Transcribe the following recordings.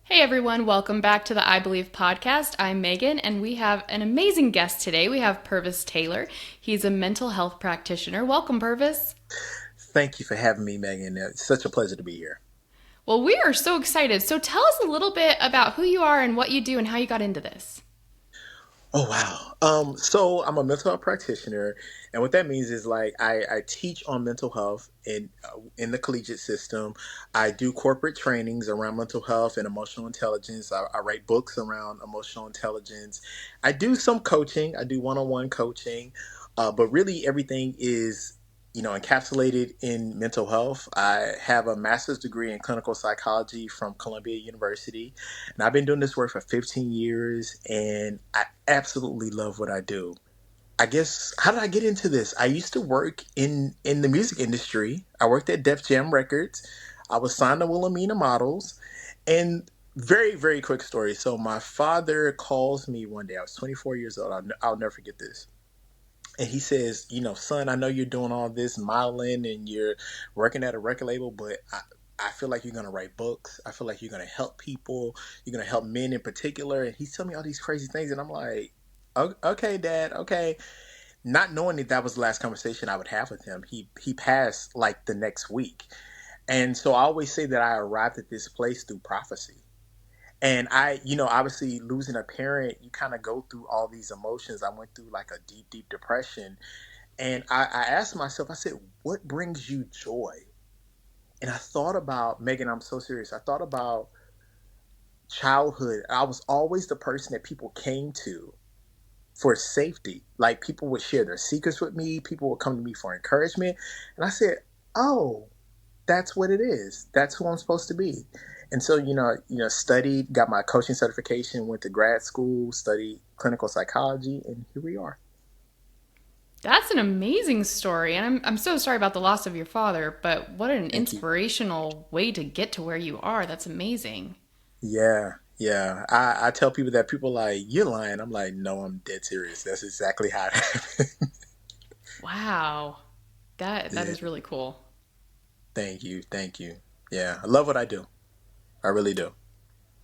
Hey everyone, welcome back to the I Believe podcast. I'm Megan, and we have an amazing guest today. We have Pervis Taylor. He's a mental health practitioner. Welcome, Pervis. Thank you for having me, Megan. It's such a pleasure to be here. Well, we are so excited. So tell us a little bit about who you are and what you do and how you got into this. Oh wow. So I'm a mental health practitioner, and what that means is like I teach on mental health in the collegiate system. I do corporate trainings around mental health and emotional intelligence. I write books around emotional intelligence. I do some coaching. I do one-on-one coaching, but really everything is encapsulated in mental health. I have a master's degree in clinical psychology from Columbia University. And I've been doing this work for 15 years and I absolutely love what I do. I guess how did I get into this? I used to work in the music industry. I worked at Def Jam Records. I was signed to Wilhelmina Models. And very quick story. So my father calls me one day. I was 24 years old. I'll never forget this. And he says, son, I know you're doing all this modeling and you're working at a record label, but I feel like you're going to write books. I feel like you're going to help people. You're going to help men in particular. And he's telling me all these crazy things. And I'm like, okay, Dad, okay. Not knowing that that was the last conversation I would have with him. He passed like the next week. And so I always say that I arrived at this place through prophecy. And obviously losing a parent, you kind of go through all these emotions. I went through like a deep depression. And I asked myself, I said, what brings you joy? And I thought about, Megan, I'm so serious. I thought about childhood. I was always the person that people came to for safety. Like people would share their secrets with me, people would come to me for encouragement. And I said, oh, that's what it is. That's who I'm supposed to be. And so, studied, got my coaching certification, went to grad school, studied clinical psychology, and here we are. That's an amazing story. And I'm so sorry about the loss of your father, but what an Thank you. inspirational way to get to where you are. That's amazing. Yeah. I tell people that people like, you're lying. I'm like, no, I'm dead serious. That's exactly how it happened. Wow. That Yeah. is really cool. Thank you. Yeah, I love what I do. I really do.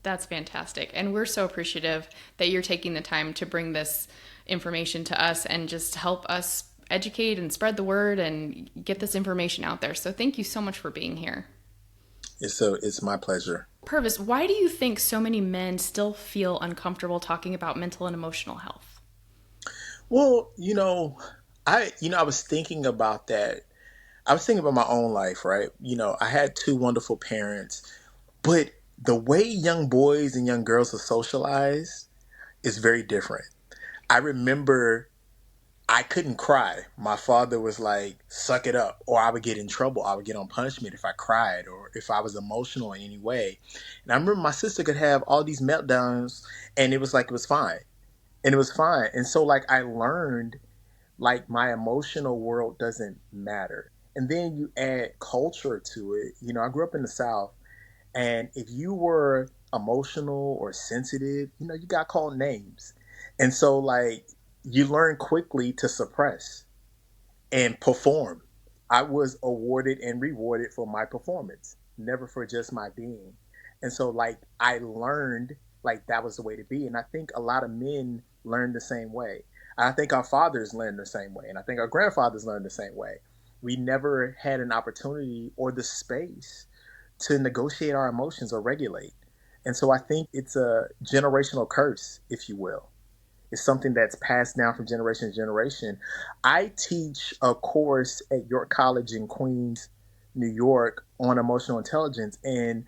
That's fantastic. And we're so appreciative that you're taking the time to bring this information to us and just help us educate and spread the word and get this information out there. So thank you so much for being here. It's my pleasure. Purvis, why do you think so many men still feel uncomfortable talking about mental and emotional health? Well, I was thinking about that. I was thinking about my own life, right? I had two wonderful parents, but the way young boys and young girls are socialized is very different. I remember I couldn't cry. My father was like, suck it up, or I would get in trouble. I would get on punishment if I cried or if I was emotional in any way. And I remember my sister could have all these meltdowns and it was like it was fine. And it was fine. And so like I learned like my emotional world doesn't matter. And then you add culture to it. I grew up in the South, and if you were emotional or sensitive, you got called names. And so like you learn quickly to suppress and perform. I was awarded and rewarded for my performance, never for just my being. And so like I learned like that was the way to be. And I think a lot of men learn the same way. I think our fathers learned the same way. And I think our grandfathers learned the same way. We never had an opportunity or the space to negotiate our emotions or regulate. And so I think it's a generational curse, if you will. It's something that's passed down from generation to generation. I teach a course at York College in Queens, New York on emotional intelligence. And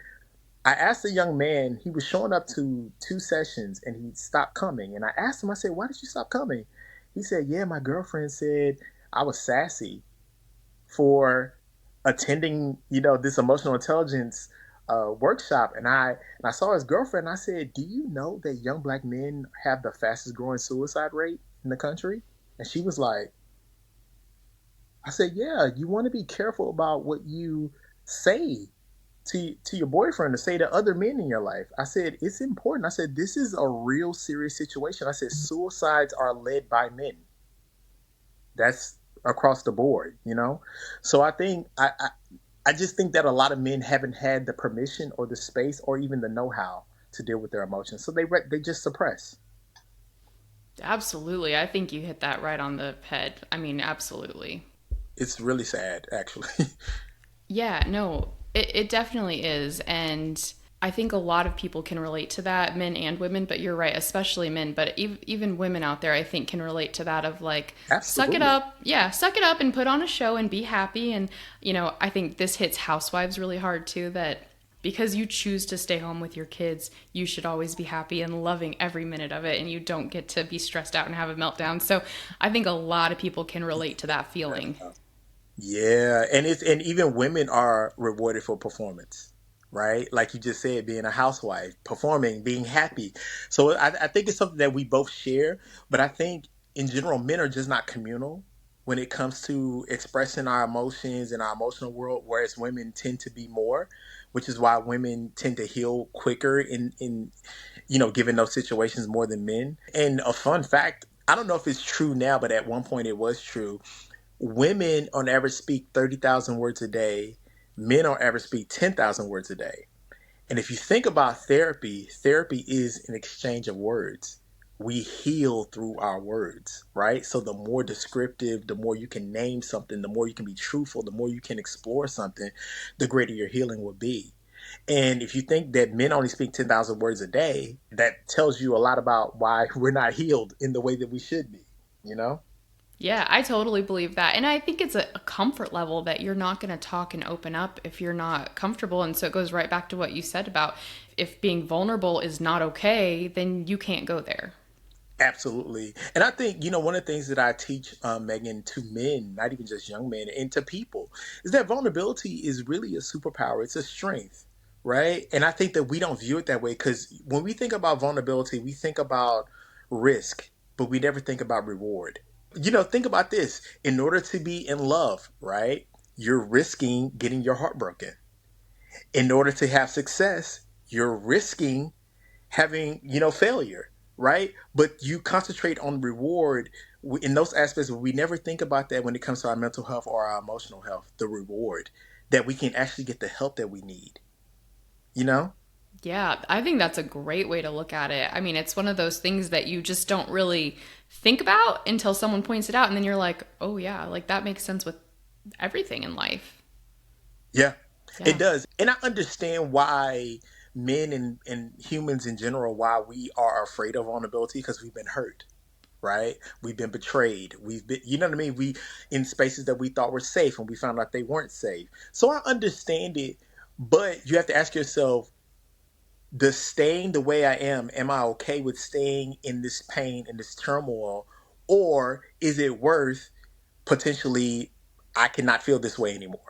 I asked a young man, he was showing up to two sessions and he stopped coming. And I asked him, I said, why did you stop coming? He said, yeah, my girlfriend said I was sassy for attending, this emotional intelligence workshop. And I saw his girlfriend. And I said, "Do you know that young black men have the fastest growing suicide rate in the country?" And she was like, "I said, yeah. You want to be careful about what you say to your boyfriend to say to other men in your life." I said, "It's important." I said, "This is a real serious situation." I said, "Suicides are led by men. That's across the board. So I think I just think that a lot of men haven't had the permission or the space or even the know-how to deal with their emotions. So they just suppress. Absolutely. I think you hit that right on the head. I mean, absolutely. It's really sad, actually. Yeah, no, it definitely is. And I think a lot of people can relate to that, men and women, but you're right, especially men. But even women out there, I think, can relate to that of like, suck it Absolutely. up. Yeah, suck it up and put on a show and be happy. And, I think this hits housewives really hard too, that because you choose to stay home with your kids, you should always be happy and loving every minute of it. And you don't get to be stressed out and have a meltdown. So I think a lot of people can relate to that feeling. Yeah, and even women are rewarded for performance, right? Like you just said, being a housewife, performing, being happy. So I think it's something that we both share, but I think in general, men are just not communal when it comes to expressing our emotions in our emotional world, whereas women tend to be more, which is why women tend to heal quicker in given those situations more than men. And a fun fact, I don't know if it's true now, but at one point it was true. Women on average speak 30,000 words a day. Men on average speak 10,000 words a day. And if you think about therapy, therapy is an exchange of words. We heal through our words, right? So the more descriptive, the more you can name something, the more you can be truthful, the more you can explore something, the greater your healing will be. And if you think that men only speak 10,000 words a day, that tells you a lot about why we're not healed in the way that we should be, you know? Yeah, I totally believe that. And I think it's a comfort level that you're not going to talk and open up if you're not comfortable. And so it goes right back to what you said about if being vulnerable is not okay, then you can't go there. Absolutely. And I think, one of the things that I teach, Megan, to men, not even just young men, and to people, is that vulnerability is really a superpower. It's a strength, right? And I think that we don't view it that way because when we think about vulnerability, we think about risk, but we never think about reward. Think about this. In order to be in love, right, you're risking getting your heart broken. In order to have success, you're risking having failure, right? But you concentrate on reward in those aspects. We never think about that when it comes to our mental health or our emotional health, the reward that we can actually get the help that we need, you know Yeah, I think that's a great way to look at it. I mean, it's one of those things that you just don't really think about until someone points it out. And then you're like, oh, yeah, like that makes sense with everything in life. yeah, it Yeah. does. And I understand why men and humans in general, why we are afraid of vulnerability, because we've been hurt, right? We've been betrayed. We've been, you know what I mean? We in spaces that we thought were safe and we found out they weren't safe. So I understand it, but you have to ask yourself, does staying the way I am I okay with staying in this pain and this turmoil? Or is it worth potentially I cannot feel this way anymore?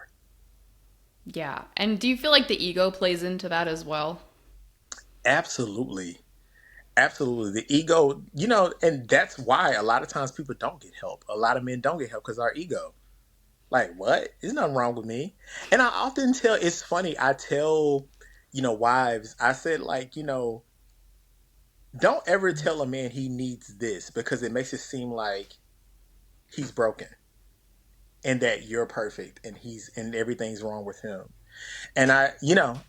Yeah. And do you feel like the ego plays into that as well? Absolutely. Absolutely. The ego, and that's why a lot of times people don't get help. A lot of men don't get help because our ego. Like, what? There's nothing wrong with me. And I often tell, it's funny, I tell, wives, I said, like, don't ever tell a man he needs this because it makes it seem like he's broken and that you're perfect and everything's wrong with him. And I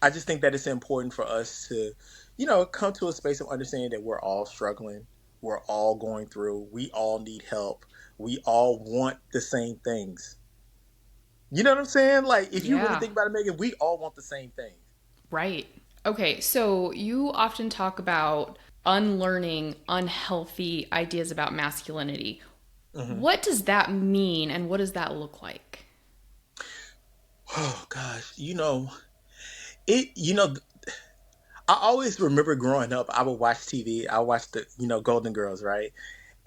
just think that it's important for us to, come to a space of understanding that we're all struggling. We're all going through. We all need help. We all want the same things. You know what I'm saying? Like, if you really Yeah. think about it, Megan, we all want the same things. Right. Okay, so you often talk about unlearning unhealthy ideas about masculinity. Hmm. What does that mean and what does that look like? Oh gosh, it. I always remember growing up. I would watch TV. I watched the Golden Girls, right?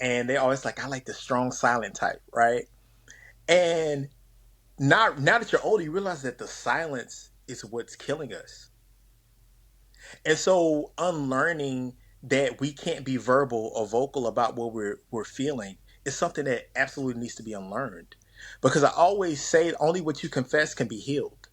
And they always like I like the strong, silent type, right? And now that you're older, you realize that the silence is what's killing us. And so unlearning that we can't be verbal or vocal about what we're feeling is something that absolutely needs to be unlearned. Because I always say only what you confess can be healed.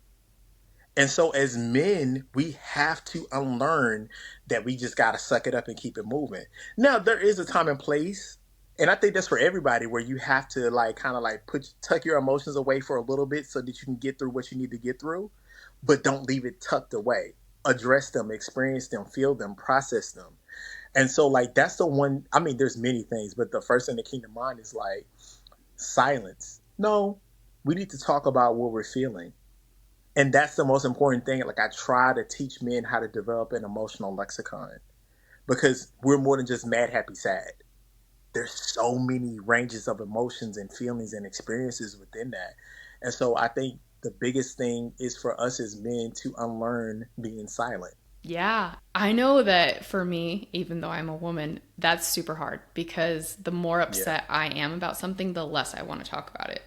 And so as men, we have to unlearn that we just gotta suck it up and keep it moving. Now there is a time and place, and I think that's for everybody where you have to like kind of like tuck your emotions away for a little bit so that you can get through what you need to get through, but don't leave it tucked away. address them, experience them, feel them, process them. And so like that's the one, I mean, there's many things, but the first thing that came to mind is like silence. No, we need to talk about what we're feeling. And that's the most important thing. Like I try to teach men how to develop an emotional lexicon because we're more than just mad, happy, sad. There's so many ranges of emotions and feelings and experiences within that. And so I think the biggest thing is for us as men to unlearn being silent. Yeah, I know that for me, even though I'm a woman, that's super hard because the more Yeah. upset I am about something, the less I want to talk about it.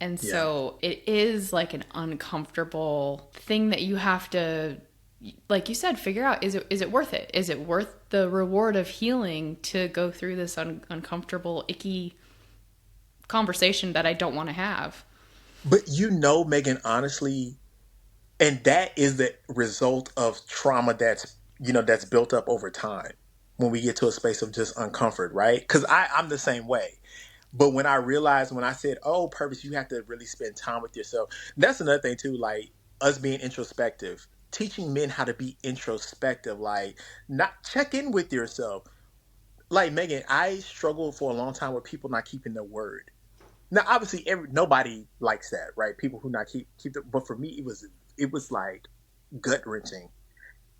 And Yeah. so it is like an uncomfortable thing that you have to, like you said, figure out, is it worth it? Is it worth the reward of healing to go through this uncomfortable, icky conversation that I don't want to have? But Megan, honestly, and that is the result of trauma that's built up over time when we get to a space of just uncomfort, right? Because I'm the same way. But when I realized, when I said, oh, Purpose, you have to really spend time with yourself. That's another thing too, like us being introspective, teaching men how to be introspective, like not check in with yourself. Like Megan, I struggled for a long time with people not keeping their word. Now, obviously, nobody likes that, right? People who not keep it. But for me, it was like gut wrenching.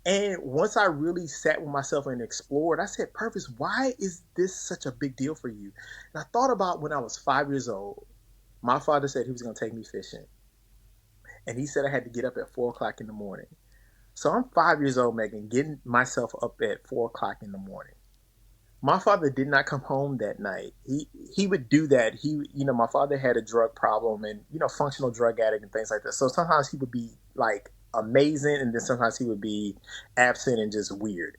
And once I really sat with myself and explored, I said, Purpose, why is this such a big deal for you? And I thought about when I was 5 years old. My father said he was going to take me fishing. And he said I had to get up at 4 o'clock in the morning. So I'm 5 years old, Megan, getting myself up at 4 o'clock in the morning. My father did not come home that night. He would do that. My father had a drug problem and functional drug addict and things like that. So sometimes he would be like amazing, and then sometimes he would be absent and just weird.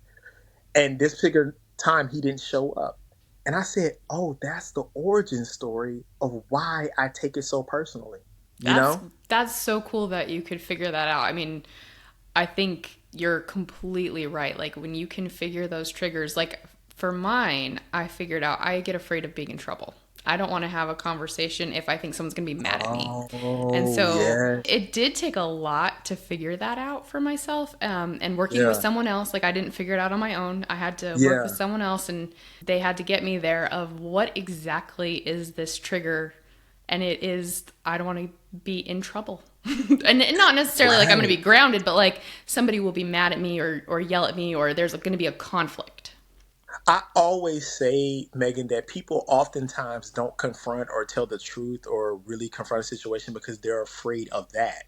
And this particular time, he didn't show up. And I said, "Oh, that's the origin story of why I take it so personally." You That's know? that's so cool that you could figure that out. I mean, I think you're completely right. Like when you can figure those triggers, like for mine, I figured out I get afraid of being in trouble. I don't want to have a conversation if I think someone's going to be mad at me. And Oh, so yes. it did take a lot to figure that out for myself. And working with Yeah. someone else, like I didn't figure it out on my own. I had to work with Yeah. someone else and they had to get me there of what exactly is this trigger. And it is, I don't want to be in trouble. And not necessarily like I'm going to be Right. grounded, but like somebody will be mad at me or yell at me or there's going to be a conflict. I always say, Megan, that people oftentimes don't confront or tell the truth or really confront a situation because they're afraid of that,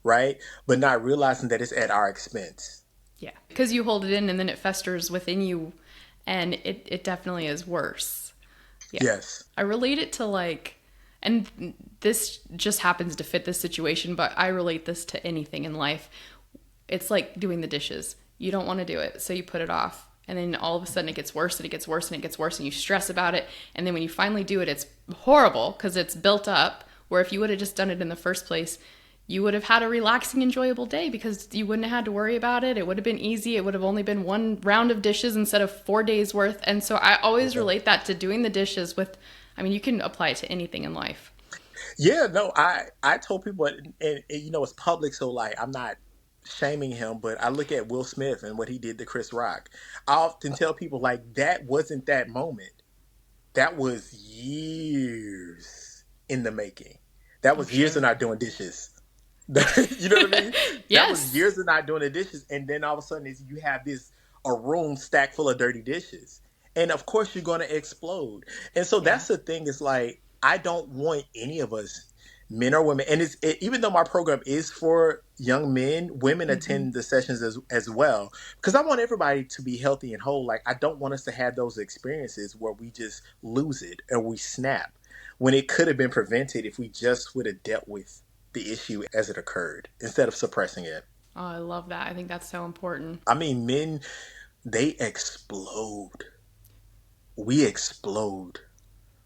right? But not realizing that it's at our expense. Yeah. Because you hold it in and then it festers within you and it definitely is worse. Yeah. Yes. I relate it to like, and this just happens to fit this situation, but I relate this to anything in life. It's like doing the dishes. You don't want to do it, so you put it off. And then all of a sudden it gets worse and it gets worse and it gets worse and you stress about it. And then when you finally do it, it's horrible because it's built up. Where if you would have just done it in the first place, you would have had a relaxing, enjoyable day because you wouldn't have had to worry about it. It would have been easy. It would have only been one round of dishes instead of 4 days worth. And so I always Yeah. relate that to doing the dishes with, I mean, you can apply it to anything in life. Yeah, no, I told people, and it's public, so like I'm not shaming him, but I look at Will Smith and what he did to Chris Rock. I often tell people like that wasn't that moment. That was years in the making. That I'm was years of sure. not doing dishes. You know what I mean? That was Yes. years of not doing the dishes, and then all of a sudden you have a room stacked full of dirty dishes, and of course you're going to explode. And so Yeah. that's the thing. Is like I don't want any of us, men or women, and even though my program is for young men, women Mm-hmm. attend the sessions as well because I want everybody to be healthy and whole. Like I don't want us to have those experiences where we just lose it or we snap when it could have been prevented if we just would have dealt with the issue as it occurred instead of suppressing it. Oh, I love that. I think that's so important. I mean, men, they explode. We explode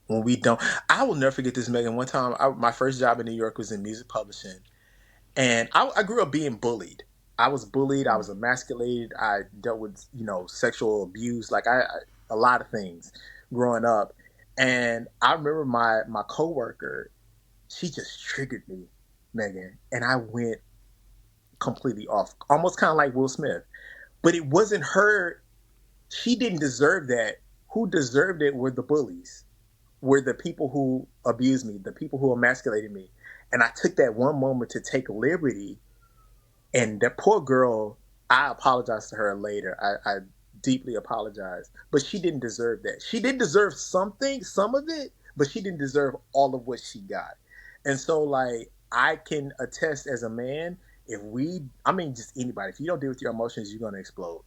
when we don't. I will never forget this, Megan. One time, my first job in New York was in music publishing, and I grew up being bullied. I was bullied. I was emasculated. I dealt with sexual abuse, like a lot of things growing up. And I remember my coworker. She just triggered me, Megan, and I went completely off, almost kind of like Will Smith. But it wasn't her. She didn't deserve that. Who deserved it were the bullies, were the people who abused me, the people who emasculated me. And I took that one moment to take liberty. And that poor girl, I apologized to her later. I deeply apologize. But she didn't deserve that. She did deserve something, some of it, but she didn't deserve all of what she got. And so, like, I can attest as a man, if we, I mean, just anybody, if you don't deal with your emotions, you're going to explode,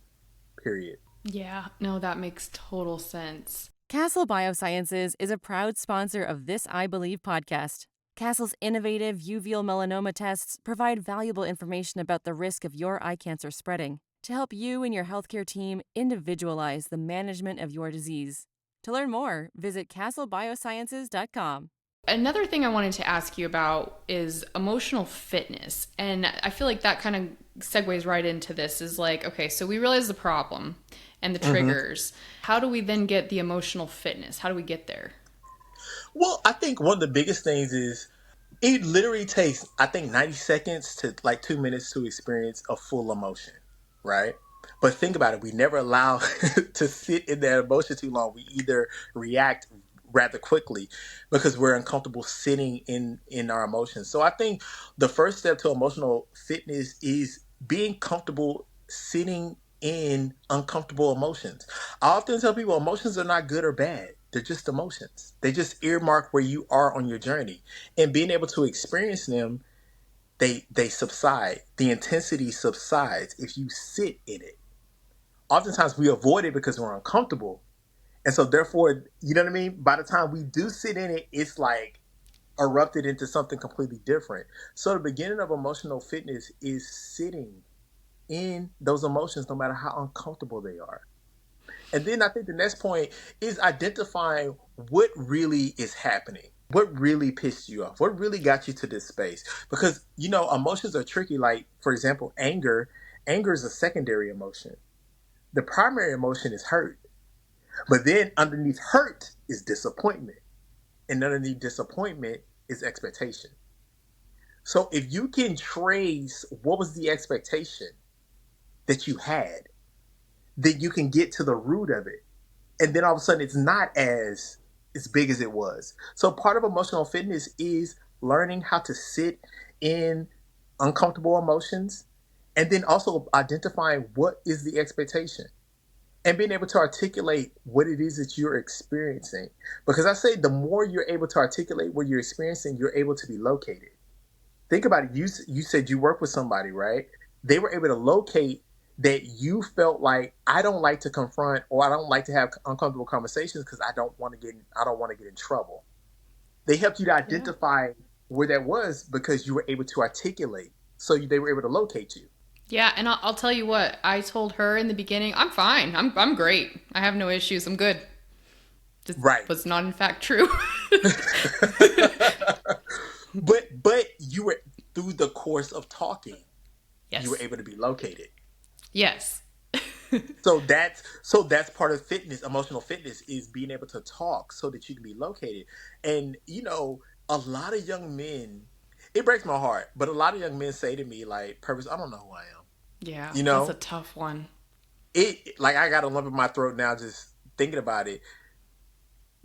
period. Yeah, no, that makes total sense. Castle Biosciences is a proud sponsor of this I Believe podcast. Castle's innovative uveal melanoma tests provide valuable information about the risk of your eye cancer spreading to help you and your healthcare team individualize the management of your disease. To learn more, visit castlebiosciences.com. Another thing I wanted to ask you about is emotional fitness. And I feel like that kind of segues right into this is like, okay, so we realize the problem and the triggers. How do we then get the emotional fitness? How do we get there? Well, I think one of the biggest things is it literally takes, I think, 90 seconds to like 2 minutes to experience a full emotion, right? But think about it. We never allow to sit in that emotion too long. We either react rather quickly because we're uncomfortable sitting in our emotions. So I think the first step to emotional fitness is being comfortable sitting in uncomfortable emotions. I often tell people emotions are not good or bad. They're just emotions. They just earmark where you are on your journey. And being able to experience them, they subside. The intensity subsides if you sit in it. Oftentimes we avoid it because we're uncomfortable. And so therefore, you know what I mean? By the time we do sit in it, it's like erupted into something completely different. So the beginning of emotional fitness is sitting in those emotions no matter how uncomfortable they are. And then I think the next point is identifying what really is happening. What really pissed you off? What really got you to this space? Because, you know, emotions are tricky. Like, for example, anger. Anger is a secondary emotion. The primary emotion is hurt. But then underneath hurt is disappointment. And underneath disappointment is expectation. So if you can trace what was the expectation that you had, then you can get to the root of it. And then all of a sudden it's not as big as it was. So part of emotional fitness is learning how to sit in uncomfortable emotions and then also identifying what is the expectation and being able to articulate what it is that you're experiencing. Because I say the more you're able to articulate what you're experiencing, you're able to be located. Think about it. You said you work with somebody, right? They were able to locate that you felt like I don't like to confront or I don't like to have uncomfortable conversations because I don't want to get in trouble. They helped you to Yeah. identify where that was because you were able to articulate. So they were able to locate you. Yeah, and I'll tell you what, I told her in the beginning, I'm fine. I'm great. I have no issues. I'm good. Just Right. was not in fact true. But you were through the course of talking, you were Yes. able to be located. Yes. So that's part of fitness. Emotional fitness is being able to talk so that you can be located. And you know, a lot of young men, it breaks my heart, but a lot of young men say to me like, "Purpose, I don't know who I am." Yeah, You that's a know, tough one. it like I got a lump in my throat now just thinking about it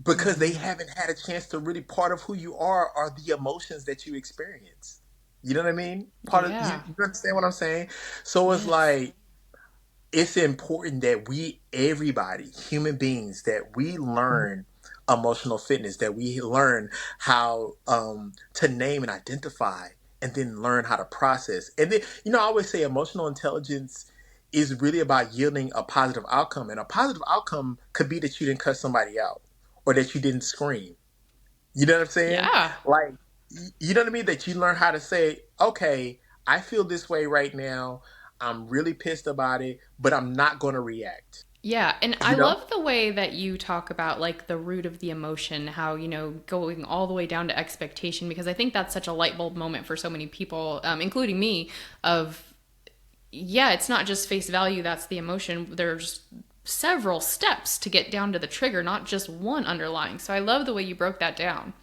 because they Hmm. haven't had a chance to really part of who you are the emotions that you experience. You know what I mean? Part of Yeah. you understand what I'm saying? So it's Yes. like it's important that we, everybody, human beings, that we learn emotional fitness, that we learn how to name and identify, and then learn how to process. And then, you know, I always say emotional intelligence is really about yielding a positive outcome. And a positive outcome could be that you didn't cut somebody out or that you didn't scream. You know what I'm saying? Yeah. Like, you know what I mean? That you learn how to say, okay, I feel this way right now. I'm really pissed about it, but I'm not going to react. Yeah, and I You know? love the way that you talk about like the root of the emotion, how, going all the way down to expectation, because I think that's such a light bulb moment for so many people, including me, of, yeah, it's not just face value, that's the emotion. There's several steps to get down to the trigger, not just one underlying. So I love the way you broke that down.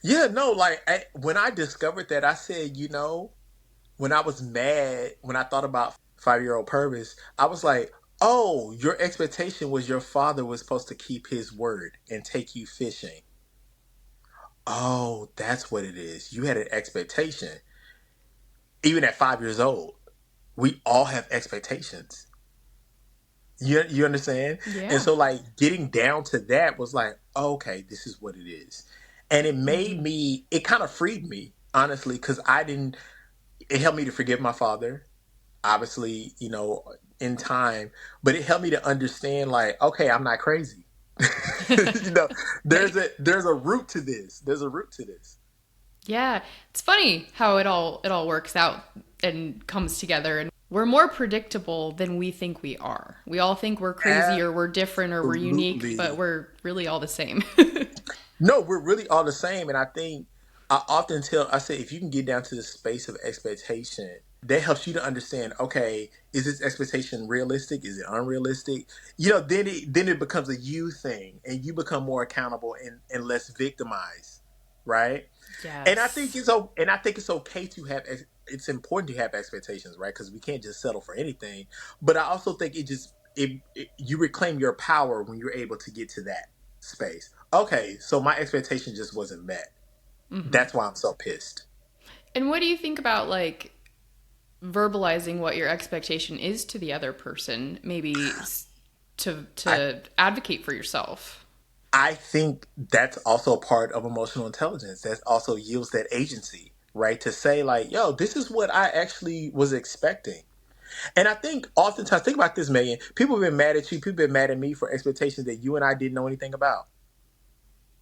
Yeah, no, like when I discovered that, I said, you know, when I was mad, when I thought about 5-year-old Purvis, I was like, oh, your expectation was your father was supposed to keep his word and take you fishing. Oh, that's what it is. You had an expectation. Even at 5 years old, we all have expectations. You understand? And Yeah. so like getting down to that was like, oh, okay, this is what it is. And it made Hmm. me, it kind of freed me, honestly, because I didn't, it helped me to forgive my father, obviously, in time, but it helped me to understand like, okay, I'm not crazy. you know, Right. there's a root to this. There's a root to this. Yeah, it's funny how it all works out and comes together, and we're more predictable than we think we are. We all think we're crazy or we're different or we're unique, but Absolutely. we're really all the same. No, we're really all the same. And I think I often tell, I say, if you can get down to the space of expectation, that helps you to understand, okay, is this expectation realistic? Is it unrealistic? Then it becomes a you thing and you become more accountable and less victimized. Right. And I think Yes. it's okay to have, it's important to have expectations, right? Because we can't just settle for anything. But I also think you reclaim your power when you're able to get to that space. Okay, so my expectation just wasn't met. That's why I'm so pissed. And what do you think about like verbalizing what your expectation is to the other person, maybe to I advocate for yourself? I think that's also part of emotional intelligence. That also yields that agency, right? To say like, yo, this is what I actually was expecting. And I think oftentimes, think about this, Megan. People have been mad at you. People have been mad at me for expectations that you and I didn't know anything about.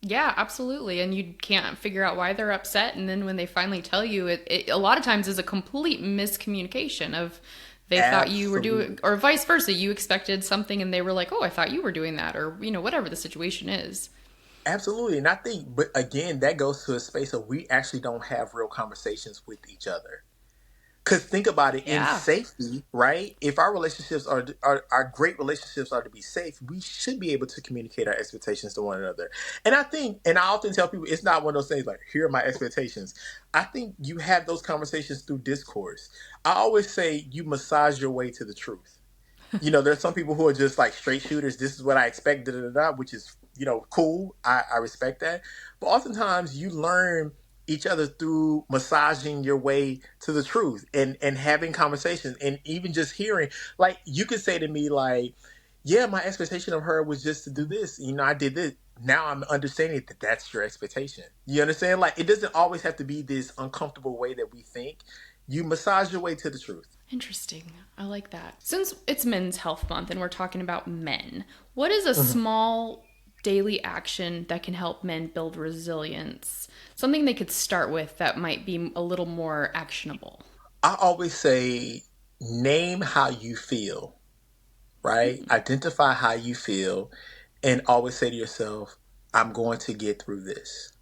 Yeah, absolutely. And you can't figure out why they're upset. And then when they finally tell you, it a lot of times is a complete miscommunication of they thought you were doing, Absolutely. or vice versa. You expected something and they were like, oh, I thought you were doing that, or, whatever the situation is. Absolutely. And I think, but again, that goes to a space of we actually don't have real conversations with each other. Because think about it, in Yeah. safety, right? If our relationships are our great relationships are to be safe, we should be able to communicate our expectations to one another. And I think, and I often tell people, it's not one of those things like, here are my expectations. I think you have those conversations through discourse. I always say you massage your way to the truth. There's some people who are just like straight shooters. This is what I expect, da, da, da, da, which is, cool. I respect that. But oftentimes you learn each other through massaging your way to the truth and having conversations and even just hearing, like you could say to me like, yeah, my expectation of her was just to do this. I did this. Now I'm understanding that that's your expectation. You understand? Like it doesn't always have to be this uncomfortable way that we think. You massage your way to the truth. Interesting. I like that. Since it's Men's Health Month and we're talking about men, what is a small daily action that can help men build resilience? Something they could start with that might be a little more actionable. I always say, name how you feel, right? Identify how you feel, and always say to yourself, I'm going to get through this.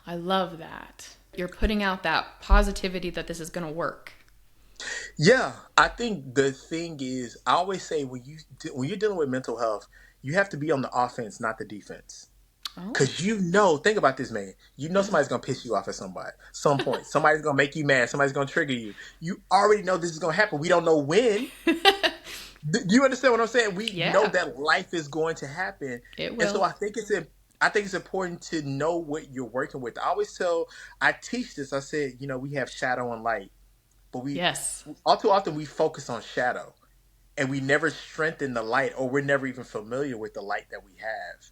I love that. You're putting out that positivity that this is going to work. Yeah, I think the thing is, I always say when you're dealing with mental health, you have to be on the offense, not the defense. Oh, Cause think about this, man. Somebody's gonna piss you off at some point. Somebody's gonna make you mad. Somebody's gonna trigger you. You already know this is gonna happen. We don't know when. Do you understand what I'm saying? We know yeah, that life is going to happen, it and so will. I think it's important to know what you're working with. I teach this. I said, we have shadow and light, but we Yes. all too often we focus on shadow, and we never strengthen the light, or we're never even familiar with the light that we have.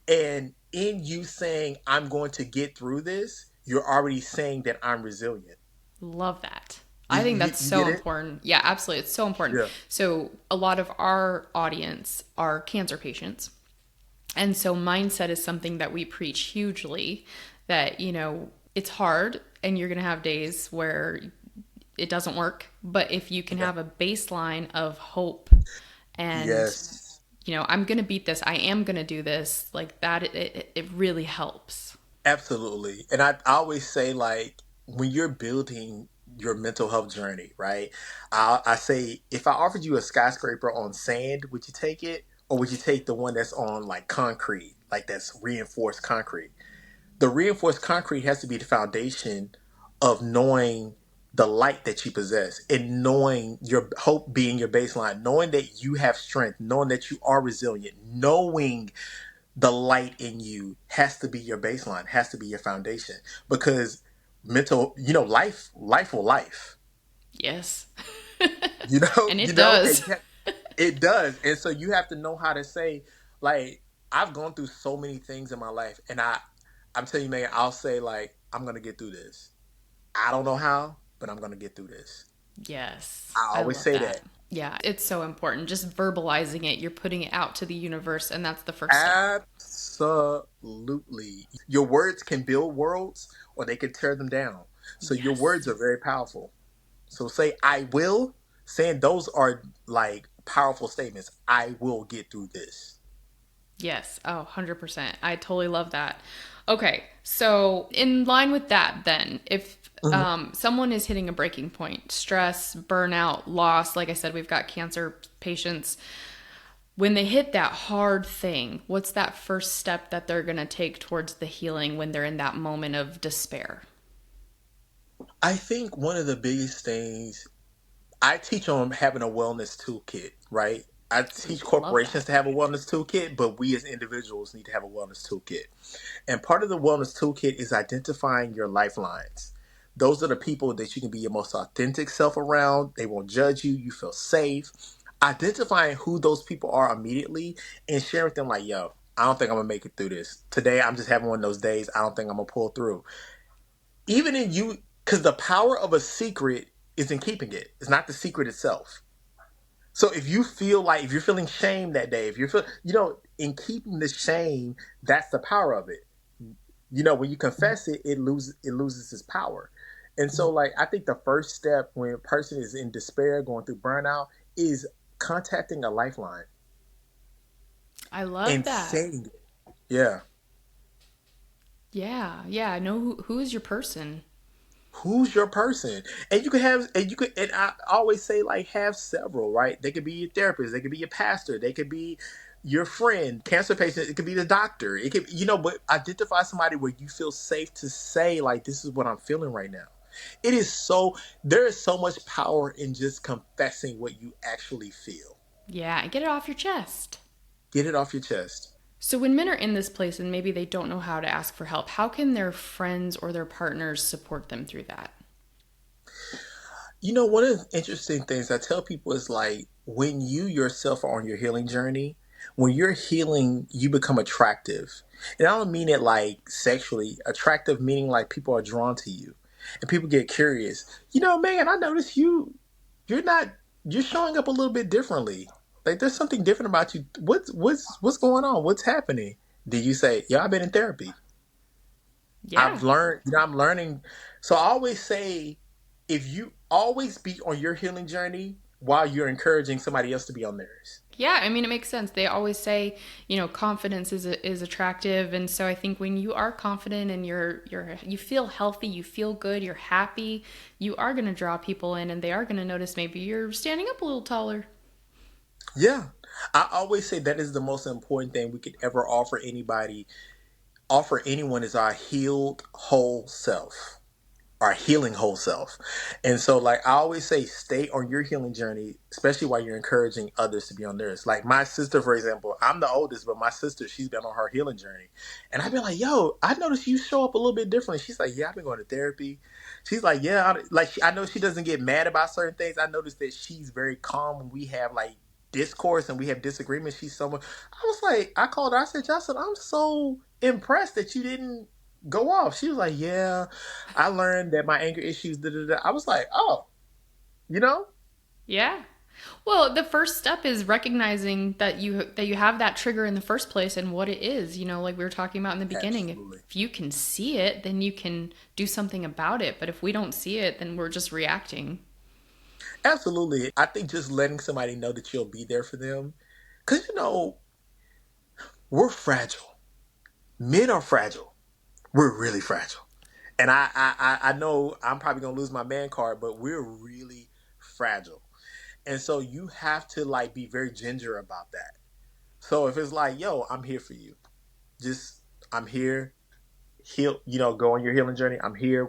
And in you saying, I'm going to get through this, you're already saying that I'm resilient. Love that. You, I think you, that's you so get it? important. Yeah, absolutely. It's so important. Yeah. So, a lot of our audience are cancer patients. And so, mindset is something that we preach hugely that, it's hard and you're going to have days where it doesn't work. But if you can Yeah. have a baseline of hope and, Yes. I'm going to beat this, I am going to do this, like that, it really helps. Absolutely. And I always say, like, when you're building your mental health journey, right? I say, if I offered you a skyscraper on sand, would you take it? Or would you take the one that's on like concrete, like that's reinforced concrete? The reinforced concrete has to be the foundation of knowing the light that you possess, and knowing your hope being your baseline, knowing that you have strength, knowing that you are resilient, knowing the light in you has to be your baseline, has to be your foundation. Because life will life. Yes. You know, And you it know, does. it does. And so you have to know how to say, like, I've gone through so many things in my life, and I'm telling you, Megan, I'll say like, I'm gonna get through this. I don't know how, but I'm gonna get through this. Yes. I I always love say that. that. Yeah, it's so important. Just verbalizing it, you're putting it out to the universe, and that's the first step. Absolutely. Your words can build worlds or they can tear them down. So your Yes. words are very powerful. So say I will, saying those are like powerful statements. I will get through this. Yes. Oh, 100%. I totally love that. Okay. So, in line with that, then, if Mhm. someone is hitting a breaking point, stress, burnout, loss, like I said, we've got cancer patients. When they hit that hard thing, what's that first step that they're going to take towards the healing when they're in that moment of despair? I think one of the biggest things I teach on having a wellness toolkit, right? I Ooh, teach love corporations that. to have a wellness toolkit, but we as individuals need to have a wellness toolkit. And part of the wellness toolkit is identifying your lifelines. Those are the people that you can be your most authentic self around. They won't judge you. You feel safe. Identifying who those people are immediately and sharing with them, like, yo, I don't think I'm going to make it through this. Today, I'm just having one of those days. I don't think I'm going to pull through. Even in you, because the power of a secret is in keeping it, it's not the secret itself. So if you feel like, if you're feeling shame that day, if you're feeling, in keeping the shame, that's the power of it. When you confess it, it loses its power. And so, like, I think the first step when a person is in despair, going through burnout, is contacting a lifeline I love and that. saying it. Yeah. Yeah. Yeah. I know who is your person. Who's your person? And I always say, like, have several, right? They could be your therapist, they could be your pastor, they could be your friend, cancer patient, it could be the doctor. It could, but identify somebody where you feel safe to say, like, this is what I'm feeling right now. There is so much power in just confessing what you actually feel. Yeah. Get it off your chest. Get it off your chest. So, when men are in this place and maybe they don't know how to ask for help, how can their friends or their partners support them through that? One of the interesting things I tell people is, like, when you yourself are on your healing journey, when you're healing, you become attractive. And I don't mean it like sexually attractive, meaning like people are drawn to you and people get curious. Man, I noticed you're not, you're showing up a little bit differently. Like, there's something different about you. What's going on? What's happening? Do you say, yeah, I've been in therapy. Yeah. I've learned, I'm learning. So I always say, if you always be on your healing journey while you're encouraging somebody else to be on theirs. Yeah, I mean it makes sense. They always say, confidence is attractive, and so I think when you are confident and you feel healthy, you feel good, you're happy, you are going to draw people in, and they are going to notice maybe you're standing up a little taller. Yeah. I always say that is the most important thing we could ever offer anyone is our healed whole self. Our healing whole self. And so, like, I always say, stay on your healing journey, especially while you're encouraging others to be on theirs. Like my sister, for example, I'm the oldest, but my sister, she's been on her healing journey. And I've been like, yo, I noticed you show up a little bit differently. She's like, yeah, I've been going to therapy. She's like, yeah, I know she doesn't get mad about certain things. I noticed that she's very calm when we have like discourse and we have disagreements. She's someone, I was like, I called her, I said, Jocelyn, I'm so impressed that you didn't go off. She was like, yeah, I learned that my anger issues, da, da, da. I was like, oh, you know? Yeah. Well, the first step is recognizing that you have that trigger in the first place and what it is, like we were talking about in the beginning. Absolutely. If you can see it, then you can do something about it. But if we don't see it, then we're just reacting. Absolutely. I think just letting somebody know that you'll be there for them. Because, we're fragile. Men are fragile. We're really fragile. And I know I'm probably going to lose my man card, but we're really fragile. And so you have to, like, be very ginger about that. So if it's like, yo, I'm here for you. Just, I'm here. Go on your healing journey. I'm here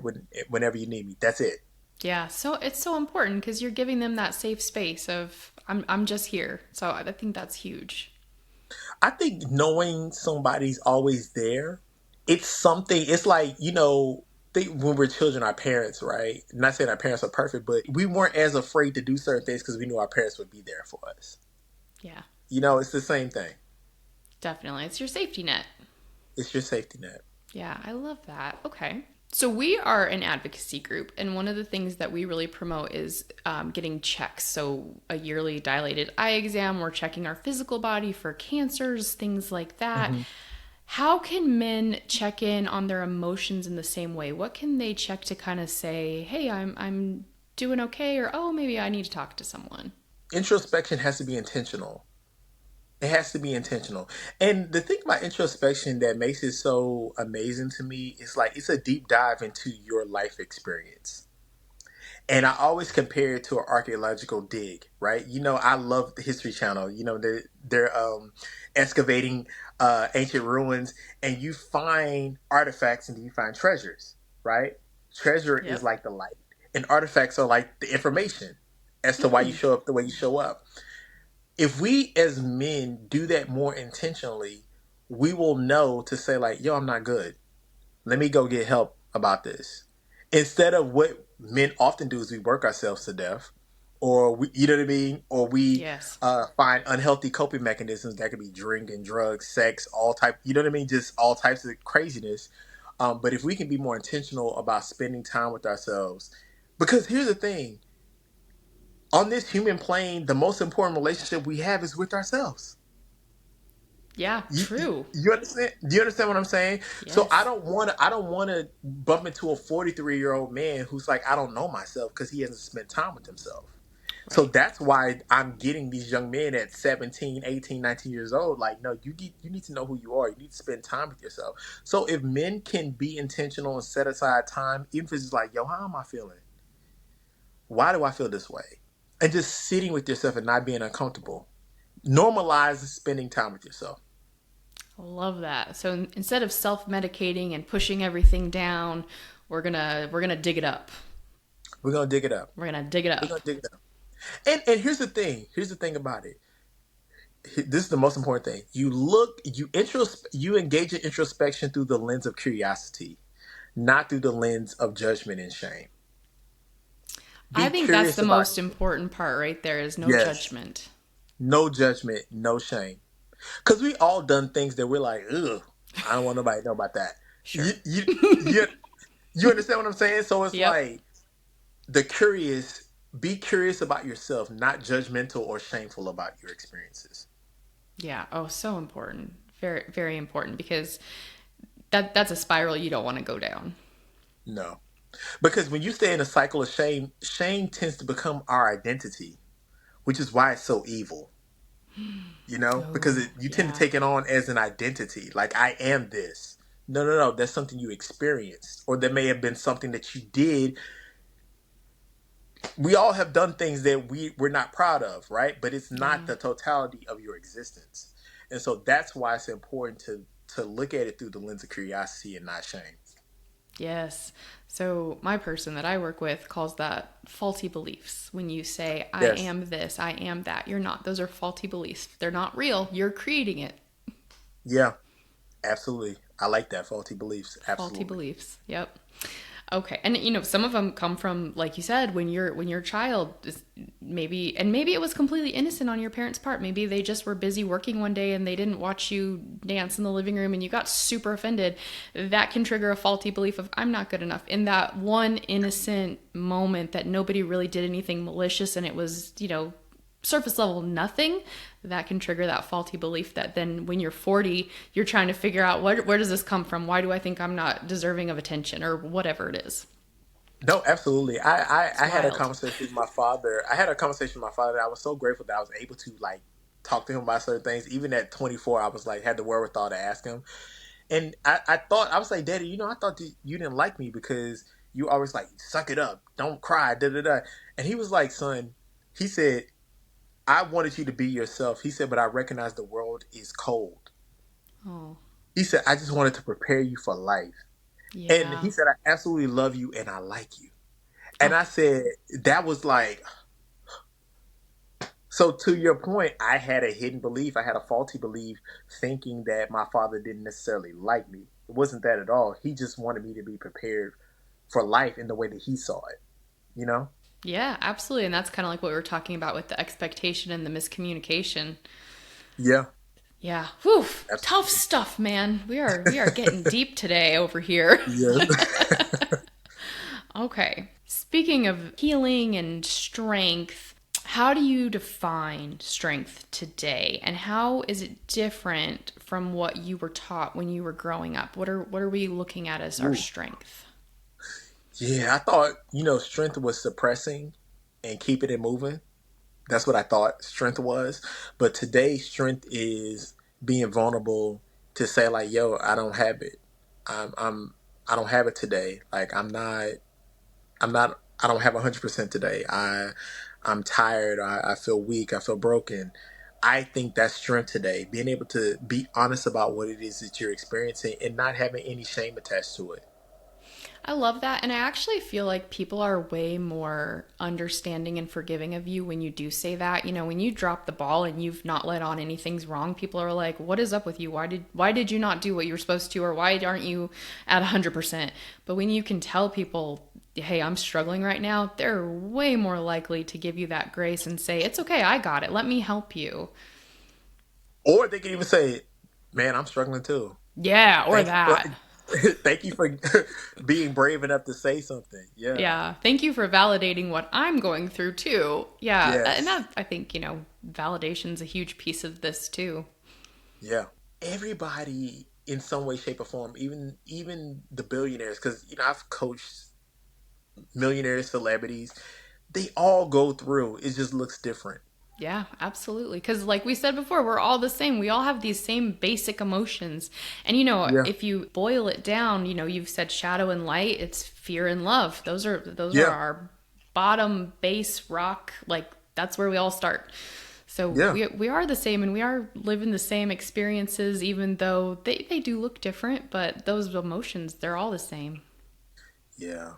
whenever you need me. That's it. Yeah, so it's so important because you're giving them that safe space of I'm just here. So I think that's huge. I think knowing somebody's always there, it's something, it's like, think when we're children, our parents, right? Not saying our parents are perfect, but we weren't as afraid to do certain things because we knew our parents would be there for us. Yeah, It's the same thing. definitely. It's your safety net. It's your safety net. Yeah, I love that. Okay. So we are an advocacy group, and one of the things that we really promote is getting checks. So a yearly dilated eye exam, we're checking our physical body for cancers, things like that. hmm How can men check in on their emotions in the same way? What can they check to kind of say, "Hey, I'm doing okay," or "Oh, maybe I need to talk to someone." Introspection has to be intentional. It has to be intentional. And the thing about introspection that makes it so amazing to me is like it's a deep dive into your life experience. And I always compare it to an archaeological dig, right? I love the History Channel. They're excavating ancient ruins, and you find artifacts and you find treasures, right? Treasure is Yep. like the light, and artifacts are like the information as to why you Mm, show up the way you show up. If we as men do that more intentionally, we will know to say like, "Yo, I'm not good. Let me go get help about this." Instead of what men often do is we work ourselves to death, or you know what I mean, or we yes. find unhealthy coping mechanisms that could be drinking, drugs, sex, all type. You know what I mean, just all types of craziness. But if we can be more intentional about spending time with ourselves, because here's the thing: on this human plane, the most important relationship we have is with ourselves. Yeah, true. You understand? Do you understand what I'm saying? So I Yes. don't want to. I don't want to bump into a 43-year-old man who's like, I don't know myself because he hasn't spent time with himself. So Right. that's why I'm getting these young men at 17, 18, 19 years old. Like, no, you need to know who you are. You need to spend time with yourself. So if men can be intentional and set aside time, even if it's just like, yo, how am I feeling? Why do I feel this way? And just sitting with yourself and not being uncomfortable. Normalize spending time with yourself. Love that. So instead of self-medicating and pushing everything down, we're gonna dig it up. We're gonna dig it up. We're gonna dig it We're up. gonna dig it up. And here's the thing. Here's the thing about it. This is the most important thing. You engage in introspection through the lens of curiosity, not through the lens of judgment and shame. I Be think that's curious the about most important part right there is no yes, judgment. no judgment, no shame. Because we all done things that we're like, ugh, I don't want nobody to know about that. You Sure. you you, you understand what I'm saying? So it's Yep. like the curious. Be curious about yourself, not judgmental or shameful about your experiences. Yeah. Oh, so important. Very, very important because that's a spiral you don't want to go down. No. Because when you stay in a cycle of shame, shame tends to become our identity, which is why it's so evil. Because Oh, you tend to yeah. take it on as an identity. Like, I am this. No, no, no. That's something you experienced. Or there may have been something that you did. We all have done things that we're not proud of, right? But it's not Yeah. the totality of your existence. And so that's why it's important to look at it through the lens of curiosity and not shame. Yes. So my person that I work with calls that faulty beliefs. When you say, I Yes. am this, I am that, you're not. Those are faulty beliefs. They're not real. You're creating it. Yeah, absolutely. I like that. Faulty beliefs. Faulty Absolutely. beliefs. Yep. Okay. And some of them come from, like you said, when your child is maybe it was completely innocent on your parents' part. Maybe they just were busy working one day and they didn't watch you dance in the living room and you got super offended. That can trigger a faulty belief of I'm not good enough in that one innocent moment that nobody really did anything malicious and it was, surface level nothing. That can trigger that faulty belief that then when you're 40 you're trying to figure out where does this come from, why do I think I'm not deserving of attention or whatever it is. No, absolutely. I It's had a wild. conversation with my father. I had a conversation with my father. I was so grateful that I was able to like talk to him about certain things. Even at 24, I was like had the wherewithal to ask him. And I thought I was like, Daddy, I thought that you didn't like me because you always like suck it up, don't cry, da da da. And he was like, son, he said, I wanted you to be yourself. He said, but I recognize the world is cold. Oh, He said, I just wanted to prepare you for life. And yeah. he said, I absolutely love you and I like you. And Oh, I said, that was like, so to your point, I had a hidden belief. I had a faulty belief thinking that my father didn't necessarily like me. It wasn't that at all. He just wanted me to be prepared for life in the way that he saw it, you know? yeah, absolutely. And that's kind of like what we were talking about with the expectation and the miscommunication. Yeah, Yeah. Whew. Tough absolutely. stuff, man. We are getting deep today over here. Yes. Okay. Speaking of healing and strength, how do you define strength today, and how is it different from what you were taught when you were growing up? What are we looking at as our Ooh. strength? Yeah, I thought, strength was suppressing and keeping it moving. That's what I thought strength was. But today, strength is being vulnerable to say like, "Yo, I don't have it. I'm I don't have it today. Like I don't have 100% today. I'm tired. I feel weak. I feel broken." I think that's strength today. Being able to be honest about what it is that you're experiencing and not having any shame attached to it. I love that. And I actually feel like people are way more understanding and forgiving of you when you do say that. You know, when you drop the ball and you've not let on anything's wrong, people are like, "What is up with you? Why did you not do what you were supposed to, or why aren't you at 100%?" But when you can tell people, "Hey, I'm struggling right now," they're way more likely to give you that grace and say, "It's okay, I got it. Let me help you." Or they can even say, "Man, I'm struggling too. Yeah, or Thank you for that. thank you for being brave enough to say something." Yeah. Yeah. Thank you for validating what I'm going through too. Yeah. And Yes. that, I think, validation's a huge piece of this too. Yeah. Everybody in some way, shape, or form, even the billionaires, because I've coached millionaires, celebrities. They all go through. It just looks different. Yeah, absolutely. Because, like we said before, we're all the same. We all have these same basic emotions. And, Yeah. if you boil it down, you've said shadow and light, it's fear and love. Those are Yeah. our bottom base rock. Like, that's where we all start. So Yeah. we are the same, and we are living the same experiences, even though they do look different, but those emotions, they're all the same. Yeah.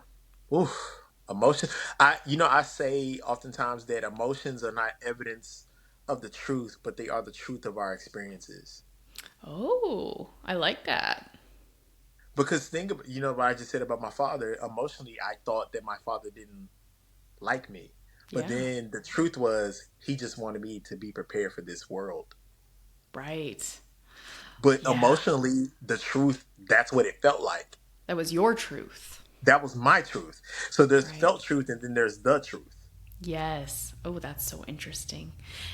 Oof. Emotion. I say oftentimes that emotions are not evidence of the truth, but they are the truth of our experiences. Oh, I like that. Because think about, what I just said about my father. Emotionally, I thought that my father didn't like me. But Yeah, then the truth was he just wanted me to be prepared for this world. right. But Yeah, emotionally, the truth, that's what it felt like. that was your truth. That was my truth. So there's Right. felt truth and then there's the truth. Yes. Oh, that's so interesting.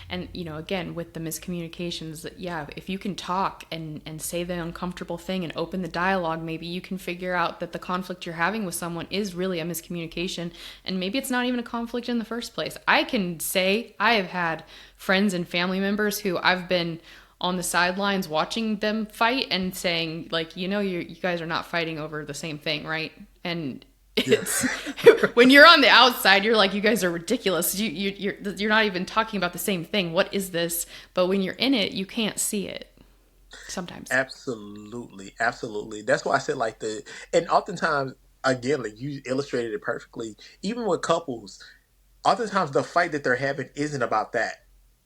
And, again, with the miscommunications, yeah, if you can talk and say the uncomfortable thing and open the dialogue, maybe you can figure out that the conflict you're having with someone is really a miscommunication. And maybe it's not even a conflict in the first place. I can say I have had friends and family members who I've been on the sidelines watching them fight and saying, like, you guys are not fighting over the same thing, right? And Yeah. it's when you're on the outside, you're like, you guys are ridiculous. You're not even talking about the same thing. What is this? But when you're in it, you can't see it sometimes. Absolutely. Absolutely. That's why I said like and oftentimes, again, like you illustrated it perfectly, even with couples, oftentimes the fight that they're having isn't about that.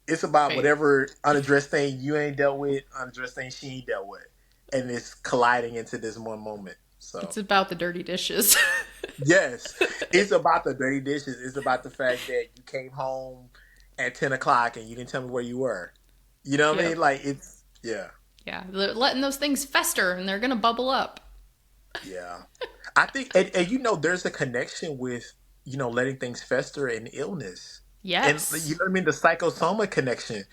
It's about Right. whatever unaddressed thing you ain't dealt with, unaddressed thing she ain't dealt with. And it's colliding into this one moment. It's So about the dirty dishes. yes, it's about the dirty dishes. It's about the fact that you came home at 10 o'clock and you didn't tell me where you were. You know what I Yep. mean? Like it's yeah, Yeah. They're letting those things fester and they're going to bubble up. yeah. I think and there's a connection with letting things fester and illness, and you Yes. know what I mean, the psychosoma connection,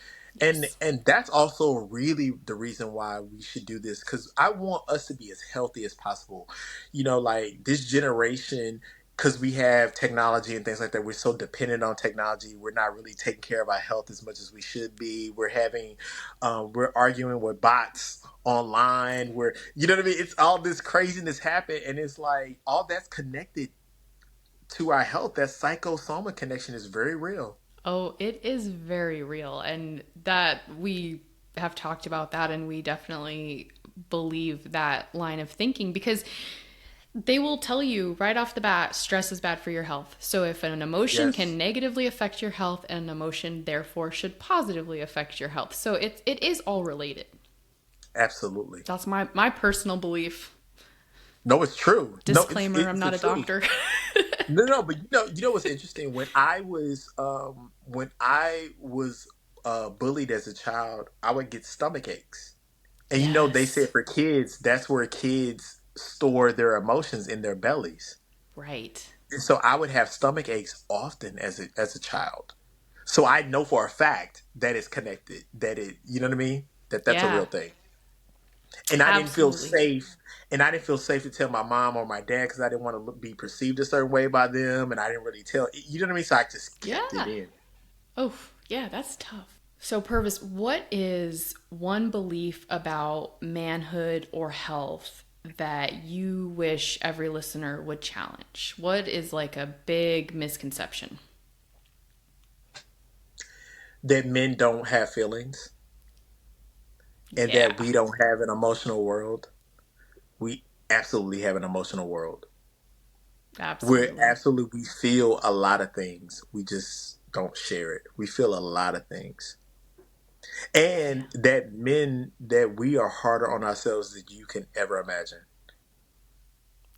and Yes. and that's also really the reason why we should do this because I want us to be as healthy as possible. Like this generation, because we have technology and things like that, we're so dependent on technology. We're not really taking care of our health as much as we should be. We're arguing with bots online. You know what I mean? It's all this craziness happen, and it's like all that's connected to our health. That psychosoma connection is very real. Oh, it is very real. And that we have talked about that, and we definitely believe that line of thinking because They will tell you right off the bat, stress is bad for your health. So if an emotion can Yes, negatively affect your health, an emotion therefore should positively affect your health. So it is all related. absolutely. That's my personal belief. No, it's true. No, Disclaimer, I'm it's the not a truth. doctor. No, no, but you know what's interesting? When I was bullied as a child, I would get stomach aches. And they said Yes. for kids, that's where kids store their emotions in their bellies. Right. And so I would have stomach aches often as a child. So I know for a fact that it's connected. That you know what I mean? That's a real Yeah. thing. And I didn't feel Absolutely. safe. And I didn't feel safe to tell my mom or my dad because I didn't want to be perceived a certain way by them. And I didn't really tell. You know what I mean? So I just kept it Yeah. in. Oh, yeah, that's tough. So, Purvis, what is one belief about manhood or health that you wish every listener would challenge? What is like a big misconception? That men don't have feelings and that Yeah, we don't have an emotional world. We absolutely have an emotional world. absolutely. We feel a lot of things. We just don't share it. We feel a lot of things. Yeah. And that men that we are harder on ourselves than you can ever imagine.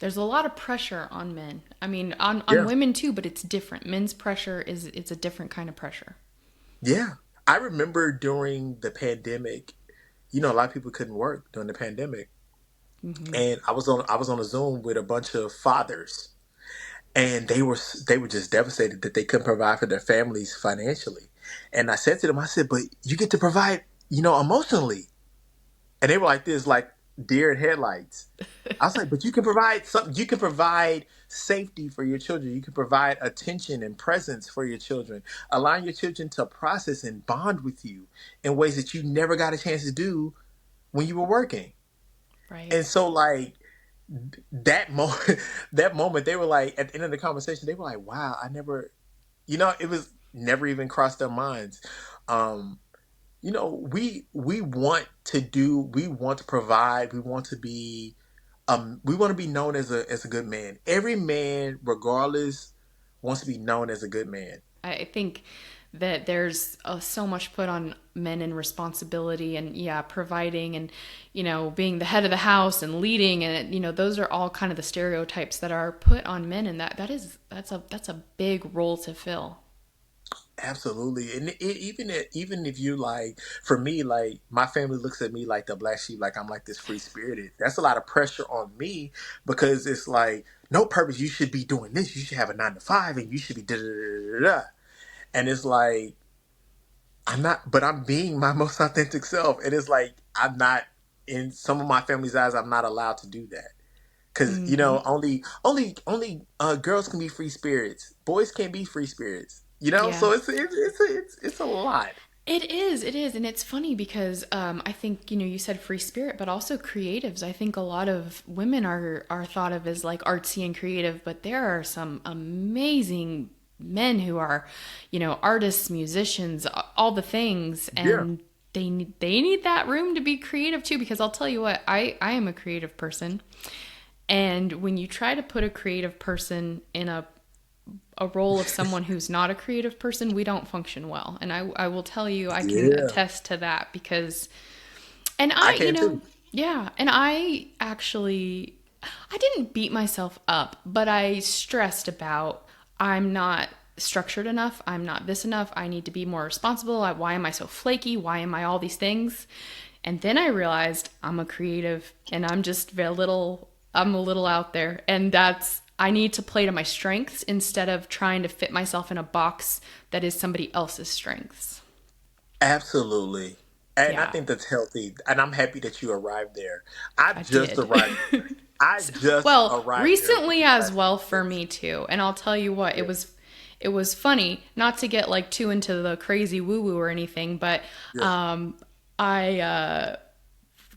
There's a lot of pressure on men. I mean, on Yeah. women too, but it's different. Men's pressure it's a different kind of pressure. Yeah. I remember during the pandemic, a lot of people couldn't work during the pandemic. Hmm. And I was on a Zoom with a bunch of fathers and they were just devastated that they couldn't provide for their families financially. And I said to them, I said, "But you get to provide, emotionally." And they were like this, like deer in headlights. I was like, "But you can provide something. You can provide safety for your children. You can provide attention and presence for your children, allowing your children to process and bond with you in ways that you never got a chance to do when you were working." Right. And so, like that moment, that moment, they were like, at the end of the conversation, they were like, "Wow, I never, it was never even crossed their minds." Um, we want to provide, we want to be known as a good man. Every man, regardless, wants to be known as a good man. I think that there's so much put on men in responsibility and yeah, providing and being the head of the house and leading and those are all kind of the stereotypes that are put on men and that's a big role to fill. Absolutely, and even if you like, for me, like my family looks at me like the black sheep, like I'm like this free spirited. That's a lot of pressure on me because it's like no purpose. You should be doing this. You should have a 9 to 5, and you should be da da da da da. And it's like I'm not, but I'm being my most authentic self. And it's like I'm not in some of my family's eyes. I'm not allowed to do that because Hmm. only girls can be free spirits. Boys can't be free spirits. Yeah. So it's a lot. It is, and it's funny because I think you said free spirit, but also creatives. I think a lot of women are thought of as like artsy and creative, but there are some amazing men who are, artists, musicians, all the things, Yeah, and they need that room to be creative too. Because I'll tell you what, I am a creative person, and when you try to put a creative person in a role of someone who's not a creative person, we don't function well. And I will tell you, I can yeah, attest to that because, and I can too. yeah, and I didn't beat myself up, but I stressed about I'm not structured enough. I'm not this enough. I need to be more responsible. Why am I so flaky? Why am I all these things? And then I realized I'm a creative and I'm a little out there. And I need to play to my strengths instead of trying to fit myself in a box that is somebody else's strengths. Absolutely. And I Yeah, think that's healthy. And I'm happy that you arrived there. I I've just did. arrived there. I just Well, arrived there recently within the as last couple well of for years. me too. And I'll tell you what, Yeah. it was funny, not to get like too into the crazy woo woo or anything, but Yeah. um I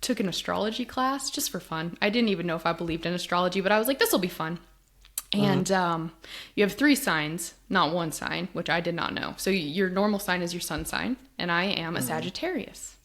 took an astrology class just for fun. I didn't even know if I believed in astrology, but I was like, this will be fun. Hmm. And you have three signs, not one sign, which I did not know. So your normal sign is your sun sign, and I am a Hmm. Sagittarius.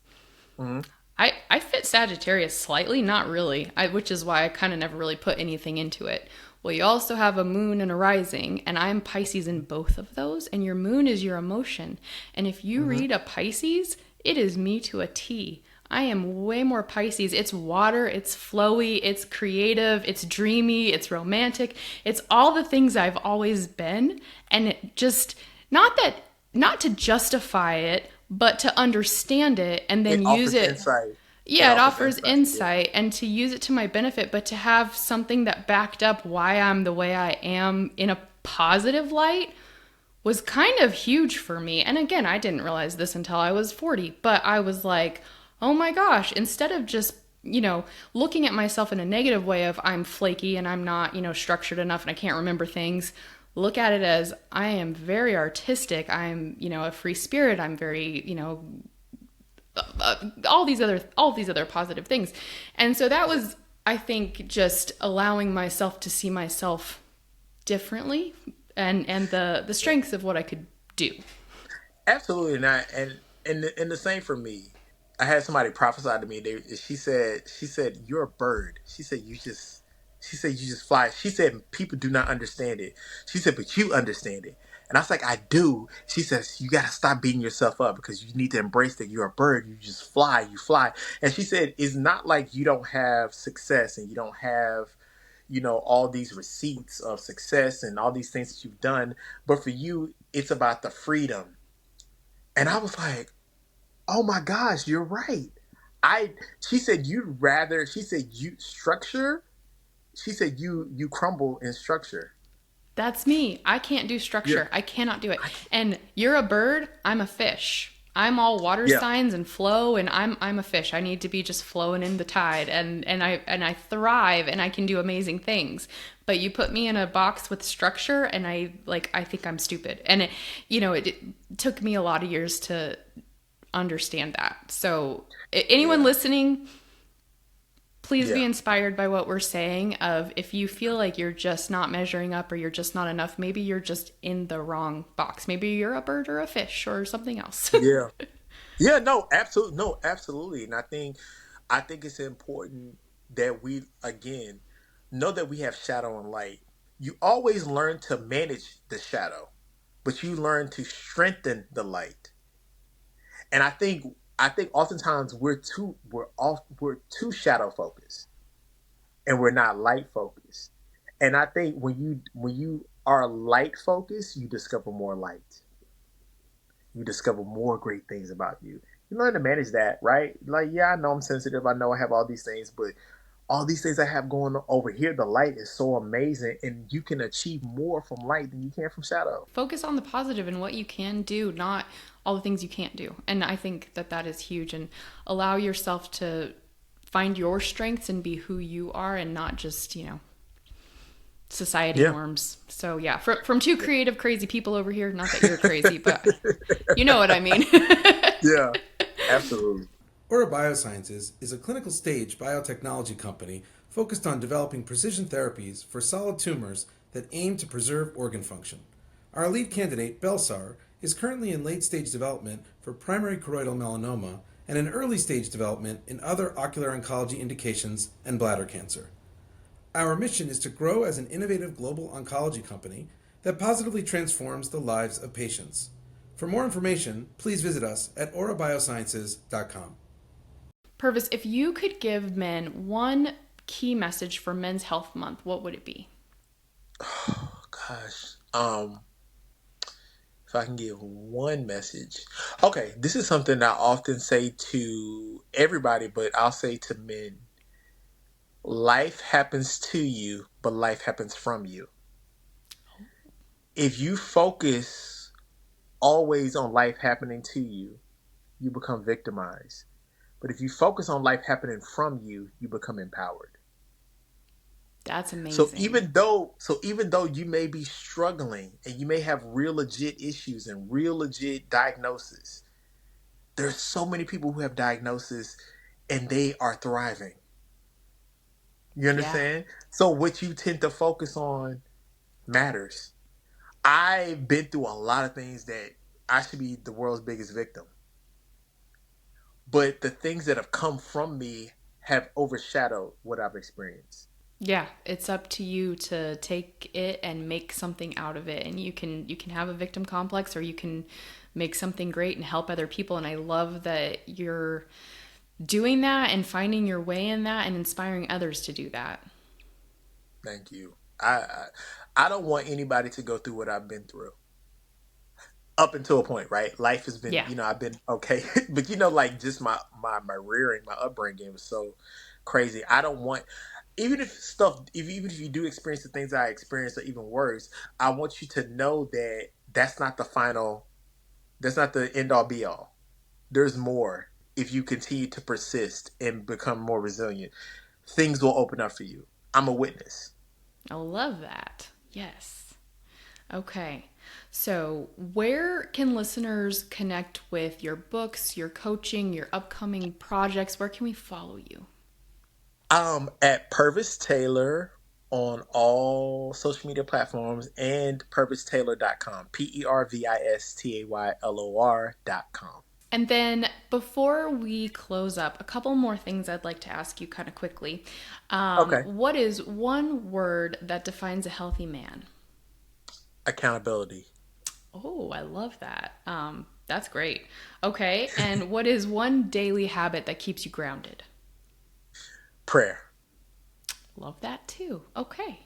Hmm. I fit Sagittarius slightly, not really, which is why I kind of never really put anything into it. Well, you also have a moon and a rising, and I'm Pisces in both of those, and your moon is your emotion. And if you Mm-hmm. read a Pisces, it is me to a T. I am way more Pisces. It's water, it's flowy, it's creative, it's dreamy, it's romantic. It's all the things I've always been. And it just, not that, not to justify it, but to understand it and It then use offers it. insight. It Yeah, it offers offers insight. Yeah. insight and to use it to my benefit, but to have something that backed up why I'm the way I am in a positive light was kind of huge for me. And again, I didn't realize this until I was 40, but I was like, oh my gosh, instead of just, looking at myself in a negative way of I'm flaky and I'm not, structured enough and I can't remember things, look at it as I am very artistic. I'm, a free spirit. I'm very, all these other positive things. And so that was, I think, just allowing myself to see myself differently and the strengths of what I could do. Absolutely not. And the same for me. I had somebody prophesy to me. She said you're a bird. She said you just fly. She said people do not understand it. She said but you understand it. And I was like I do. She says you got to stop beating yourself up because you need to embrace that you're a bird. You just fly. You fly. And she said it's not like you don't have success and you don't have all these receipts of success and all these things that you've done, but for you it's about the freedom. And I was like, "Oh my gosh, you're right." I She said you'd rather. She said you structure. She said you crumble in structure. That's me. I can't do Yeah. structure. I cannot do it. And you're a bird, I'm a fish. I'm all water Yeah. signs and flow and I'm a fish. I need to be just flowing in the tide and I thrive and I can do amazing things. But you put me in a box with structure and I think I'm stupid. And it took me a lot of years to understand that. So anyone Yeah. listening, please be Yeah. inspired by what we're saying of if you feel like you're just not measuring up or you're just not enough, maybe you're just in the wrong box. Maybe you're a bird or a fish or something else. Yeah. Yeah. No. Absolutely. No. Absolutely. And I think it's important that we again know that we have shadow and light. You always learn to manage the shadow, but you learn to strengthen the light. And I think oftentimes we're too shadow focused and we're not light focused. And I think when you are light focused, you discover more light. You discover more great things about you. You learn to manage that, right? Like, yeah, I know I'm sensitive. I know I have all these things, but all these things I have going on over here, the light is so amazing, and you can achieve more from light than you can from shadow. Focus on the positive and what you can do, not all the things you can't do. And I think that that is huge. And allow yourself to find your strengths and be who you are and not just, society Yeah. norms. So yeah, from two creative, crazy people over here. Not that you're crazy, but you know what I mean. Yeah. Absolutely. Aura Biosciences is a clinical stage biotechnology company focused on developing precision therapies for solid tumors that aim to preserve organ function. Our lead candidate, Belsar, is currently in late stage development for primary choroidal melanoma and in early stage development in other ocular oncology indications and bladder cancer. Our mission is to grow as an innovative global oncology company that positively transforms the lives of patients. For more information, please visit us at aurabiosciences.com. Purvis, if you could give men one key message for Men's Health Month, what would it be? Gosh. If I can give one message. Okay, this is something I often say to everybody, but I'll say to men. Life happens to you, but life happens from you. If you focus always on life happening to you, you become victimized. But if you focus on life happening from you, you become empowered. That's So amazing. even though you may be struggling and you may have real legit issues and real legit diagnoses, there's so many people who have diagnoses and they are thriving. You Yeah. understand? So what you tend to focus on matters. I've been through a lot of things that I should be the world's biggest victim. but the things that have come from me have overshadowed what I've experienced. Yeah, it's up to you to take it and make something out of it. And you can have a victim complex, or you can make something great and help other people. And I love that you're doing that and finding your way in that and inspiring others to do that. Thank you. I don't want anybody to go through what I've been through. Up until a point, right? Life has been, Yeah. I've been okay, but like just my rearing, my upbringing was so crazy. I don't want, even if you do experience the things I experienced or even worse, I want you to know that that's not the final, that's not the end all be all. There's more. If you continue to persist and become more resilient, things will open up for you. I'm a witness. I love that. Yes. Okay. So, where can listeners connect with your books, your coaching, your upcoming projects? Where can we follow you? At Pervis Taylor on all social media platforms, and pervistaylor.com. PervisTaylor.com. And then before we close up, a couple more things I'd like to ask you kind of quickly. Okay. What is one word that defines a healthy man? Accountability. Oh, I love that. That's great. Okay. And what is one daily habit that keeps you grounded? Prayer. Love that too. Okay.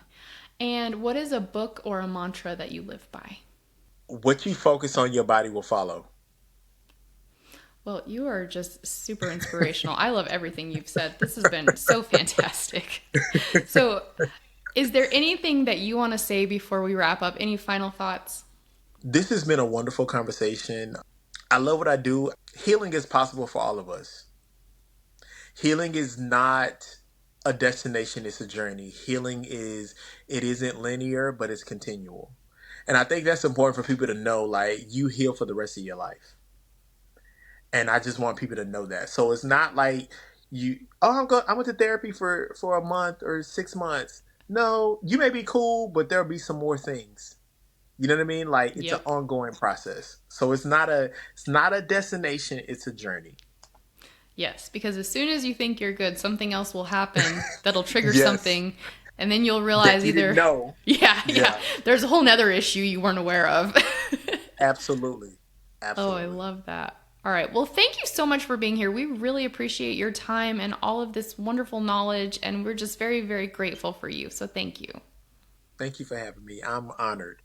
And what is a book or a mantra that you live by? What you focus on, your body will follow. Well, you are just super inspirational. I love everything you've said. This has been so fantastic. So, is there anything that you want to say before we wrap up? Any final thoughts? This has been a wonderful conversation. I love what I do. Healing is possible for all of us. Healing is not a destination, it's a journey. It isn't linear, but it's continual. And I think that's important for people to know, like, you heal for the rest of your life. And I just want people to know that. So it's not like I went to therapy for a month or 6 months. No, you may be cool, but there'll be some more things. You know what I mean? Like, it's an Yep. ongoing process. So it's not a destination, it's a journey. Yes, because as soon as you think you're good, something else will happen that'll trigger Yes. something, and then you'll That realize you didn't either, know. yeah, Yeah, there's a whole nother issue you weren't aware of. absolutely. Oh, I Absolutely. love that. All right. Well, thank you so much for being here. We really appreciate your time and all of this wonderful knowledge, and we're just very, very grateful for you. So thank you. Thank you for having me. I'm honored.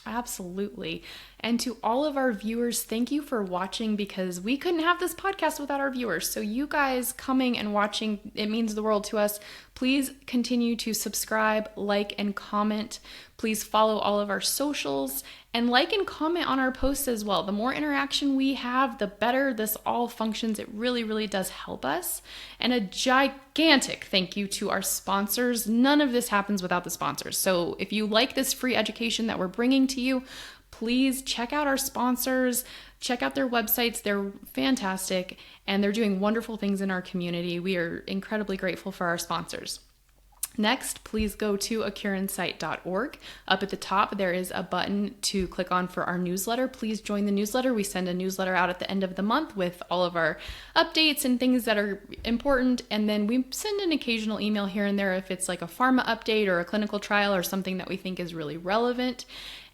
Absolutely. And to all of our viewers, thank you for watching, because we couldn't have this podcast without our viewers. So you guys coming and watching, it means the world to us. Please continue to subscribe, like, and comment. Please follow all of our socials and like and comment on our posts as well. The more interaction we have, the better this all functions. It really, really does help us. And a gigantic thank you to our sponsors. None of this happens without the sponsors. So if you like this free education that we're bringing to you, please check out our sponsors, check out their websites. They're fantastic and they're doing wonderful things in our community. We are incredibly grateful for our sponsors. Next, please go to acureinsight.org. Up at the top, there is a button to click on for our newsletter. Please join the newsletter. We send a newsletter out at the end of the month with all of our updates and things that are important. And then we send an occasional email here and there if it's like a pharma update or a clinical trial or something that we think is really relevant.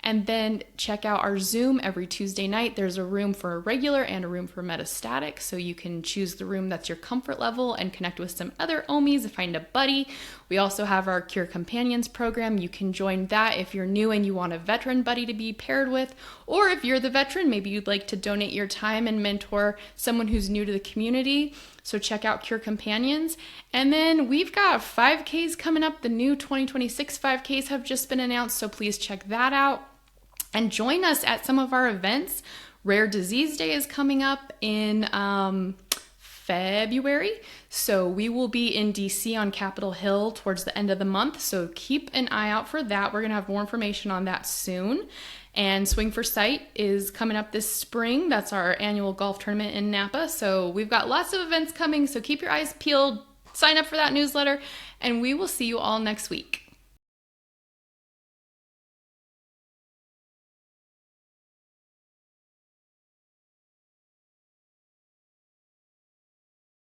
And then check out our Zoom every Tuesday night. There's a room for regular and a room for metastatic. So you can choose the room that's your comfort level and connect with some other OMIs and find a buddy. We also have our Cure Companions program. You can join that if you're new and you want a veteran buddy to be paired with. Or if you're the veteran, maybe you'd like to donate your time and mentor someone who's new to the community. So check out Cure Companions. And then we've got 5Ks coming up. The new 2026 5Ks have just been announced. So please check that out. And join us at some of our events. Rare Disease Day is coming up in February. So we will be in DC on Capitol Hill towards the end of the month. So keep an eye out for that. We're going to have more information on that soon. And Swing for Sight is coming up this spring. That's our annual golf tournament in Napa. So we've got lots of events coming. So keep your eyes peeled. Sign up for that newsletter. And we will see you all next week.